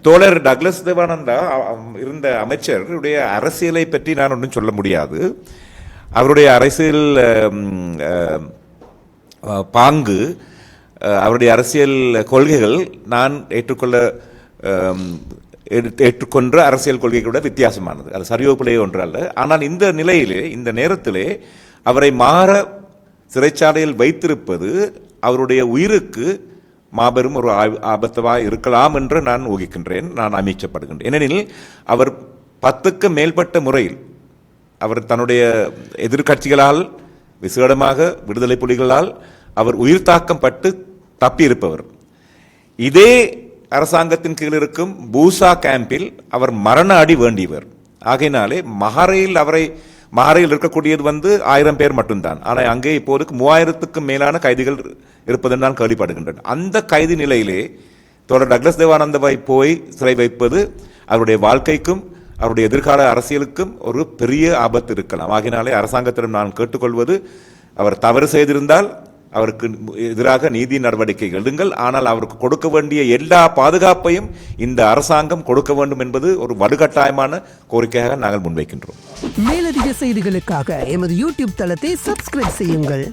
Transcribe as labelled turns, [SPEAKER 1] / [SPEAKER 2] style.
[SPEAKER 1] தோழர் டக்ளஸ் தேவானந்தா இருந்த அமைச்சருடைய அரசியலை பற்றி நான் ஒன்றும் சொல்ல முடியாது. அவருடைய அரசியல் பாங்கு, அவருடைய அரசியல் கொள்கைகள் நான் ஏற்றுக்கொண்ட அரசியல் கொள்கைகளோட வித்தியாசமானது. அது சரியோ பிள்ளையோ ஒன்றல்ல. ஆனால் இந்த நிலையிலே, இந்த நேரத்திலே அவரை மாற சிறைச்சாலையில் வைத்திருப்பது அவருடைய உயிருக்கு மாபெரும் ஒரு ஆபத்தாக இருக்கலாம் என்று நான் ஊகிக்கின்றேன், நான் அமைச்சப்படுகின்றேன். ஏனெனில் அவர் 10க்கு மேற்பட்ட முறையில் அவர் தன்னுடைய எதிர்கட்சிகளால், விசேடமாக விடுதலை புலிகளால் அவர் உயிர் தாக்கம் பட்டு தப்பி இருப்பவர். இதே அரசாங்கத்தின் கீழ் இருக்கும் பூசா கேம்பில் அவர் மரண அடி வேண்டியவர். ஆகையினாலே மஹரையில் இருக்கக்கூடியது 1000 பேர் மட்டும்தான். ஆனால் அங்கே இப்போதுக்கு 3000க்கும் மேலான கைதிகள் இருப்பதென்று நான் கேள்விப்படுகின்றேன். அந்த கைதி நிலையிலே தோழர் டக்ளஸ் தேவானந்தாவை போய் சிறை வைப்பது அவருடைய வாழ்க்கைக்கும் அவருடைய எதிர்கால அரசியலுக்கும் ஒரு பெரிய ஆபத்து இருக்கலாம். ஆகினாலே அரசாங்கத்திடம் நான் கேட்டுக்கொள்வது, அவர் தவறு செய்திருந்தால் அவருக்கு எதிராக நீதி நடவடிக்கை எடுங்கள். ஆனால் அவருக்கு கொடுக்க வேண்டிய எல்லா பாதுகாப்பையும் இந்த அரசாங்கம் கொடுக்க வேண்டும் என்பது ஒரு வலுக்கட்டாயமான கோரிக்கையாக நாங்கள் முன்வைக்கின்றோம்.
[SPEAKER 2] மேலதிக செய்திகளுக்காக எமது யூடியூப் தளத்தை சப்ஸ்கிரைப் செய்யுங்கள்.